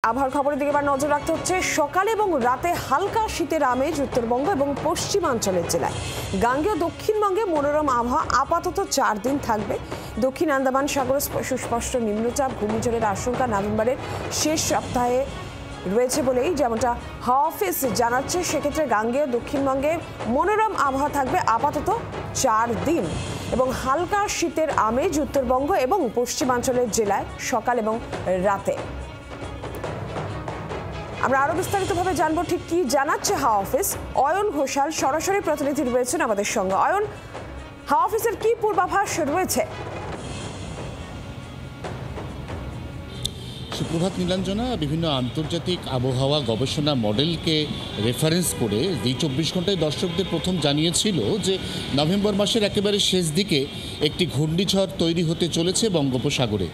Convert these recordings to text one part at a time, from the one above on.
আবহাওয়ার খবরের দিকে এবার নজর রাখতে হচ্ছে। সকালে এবং রাতে হালকা শীতের আমেজ উত্তরবঙ্গ এবং পশ্চিমাঞ্চলের জেলায়। গাঙ্গেয় দক্ষিণবঙ্গে মনোরম আবহাওয়া আপাতত 4 দিন থাকবে। দক্ষিণ আন্দামান সাগরে সুস্পষ্ট নিম্নচাপ ঘূর্ণিঝড়ের আশঙ্কা নভেম্বরের শেষ সপ্তাহে রয়েছে বলেই যেমনটা হাওয়া অফিস জানাচ্ছে। সেক্ষেত্রে গাঙ্গেয় দক্ষিণবঙ্গে মনোরম আবহাওয়া থাকবে আপাতত 4 দিন এবং হালকা শীতের আমেজ উত্তরবঙ্গ এবং পশ্চিমাঞ্চলের জেলায় সকাল এবং রাতে। আমরা আরো বিস্তারিতভাবে জানবো ঠিক কি জানাচ্ছে হাওয়া অফিস। অয়ন ঘোষাল সরাসরি প্রতিনিধি রয়েছেন আমাদের সঙ্গে। অয়ন, হাওয়া অফিসের কি পূর্বাভাস রয়েছে? সুপ্রভাত নীলাঞ্জনা। বিভিন্ন আন্তর্জাতিক আবহাওয়া গবেষণা মডেলকে রেফারেন্স করে এই 24 ঘন্টায় দর্শকদের প্রথম জানিয়েছিল যে নভেম্বর মাসের একেবারে শেষ দিকে একটি ঘূর্ণিঝড় তৈরি হতে চলেছে বঙ্গোপসাগরে।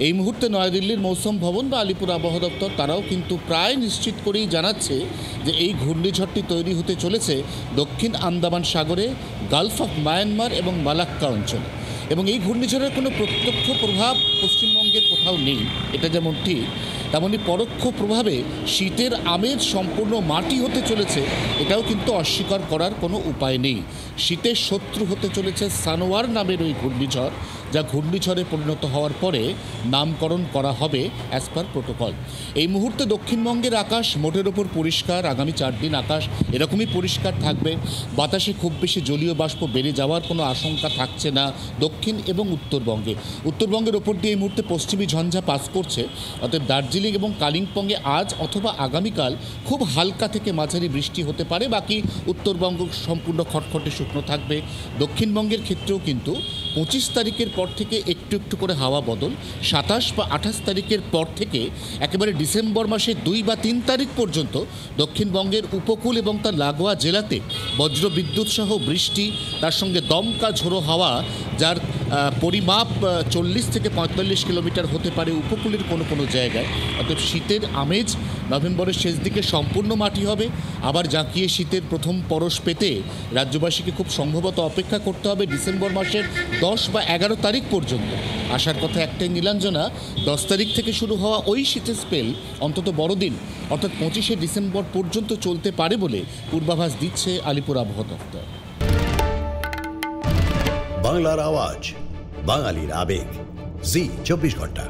এই মুহূর্তে নয়াদিল্লির মৌসুম ভবন বা আলিপুর আবহাওয়া দপ্তর তারাও কিন্তু প্রায় নিশ্চিত করেই জানাচ্ছে যে এই ঘূর্ণিঝড়টি তৈরি হতে চলেছে দক্ষিণ আন্দামান সাগরে, গালফ অফ মায়ানমার এবং মালাক্কা অঞ্চলে। এবং এই ঘূর্ণিঝড়ের কোনো প্রত্যক্ষ প্রভাব পশ্চিমবঙ্গের কোথাও নেই, এটা যেমন ঠিক তেমনই পরোক্ষ প্রভাবে শীতের আমেজ সম্পূর্ণ মাটি হতে চলেছে, এটাও কিন্তু অস্বীকার করার কোনো উপায় নেই। শীতের শত্রু হতে চলেছে সানোয়ার নামের ওই ঘূর্ণিঝড়, যা ঘূর্ণিঝড়ে পরিণত হওয়ার পরে নামকরণ করা হবে অ্যাজ পার প্রোটোকল। এই মুহূর্তে দক্ষিণবঙ্গের আকাশ মোটের ওপর পরিষ্কার। আগামী 4 দিন আকাশ এরকমই পরিষ্কার থাকবে। বাতাসে খুব বেশি জলীয় বাষ্প বেড়ে যাওয়ার কোনো আশঙ্কা থাকছে না দক্ষিণ এবং উত্তরবঙ্গে। উত্তরবঙ্গের ওপর দিয়ে এই মুহূর্তে পশ্চিমী ঝঞ্ঝা পাস করছে, অর্থাৎ দার্জিলিং এবং কালিম্পংয়ে আজ অথবা আগামীকাল খুব হালকা থেকে মাঝারি বৃষ্টি হতে পারে। বাকি উত্তরবঙ্গ সম্পূর্ণ খটখটে শুকনো থাকবে। দক্ষিণবঙ্গের ক্ষেত্রেও কিন্তু 25 তারিখের পর থেকে একটু একটু করে হাওয়া বদল। 27 বা 28 তারিখের পর থেকে একেবারে ডিসেম্বর মাসের 2 বা 3 তারিখ পর্যন্ত দক্ষিণবঙ্গের উপকূল এবং তার লাগোয়া জেলাতে বজ্রবিদ্যুৎ সহ বৃষ্টি, তার সঙ্গে দমকা ঝোড়ো হাওয়া, যার পরিমাপ 40 থেকে 45 কিলোমিটার হতে পারে উপকূলের কোনো কোনো জায়গায়। অর্থাৎ শীতের আমেজ নভেম্বরের শেষ দিকে সম্পূর্ণ মাটি হবে। আবার জাঁকিয়ে শীতের প্রথম পরশ পেতে রাজ্যবাসীকে খুব সম্ভবত অপেক্ষা করতে হবে ডিসেম্বর মাসের 10 বা 11 তারিখ পর্যন্ত। আসার কথা একটাই নীলাঞ্জনা, 10 তারিখ থেকে শুরু হওয়া ওই শীতের স্পেল অন্তত বড়দিন অর্থাৎ 25শে ডিসেম্বর পর্যন্ত চলতে পারে বলে পূর্বাভাস দিচ্ছে আলিপুর আবহাওয়া দপ্তর। বাংলার আওয়াজ, বাঙালির আবেগ, জি 24 ঘন্টা।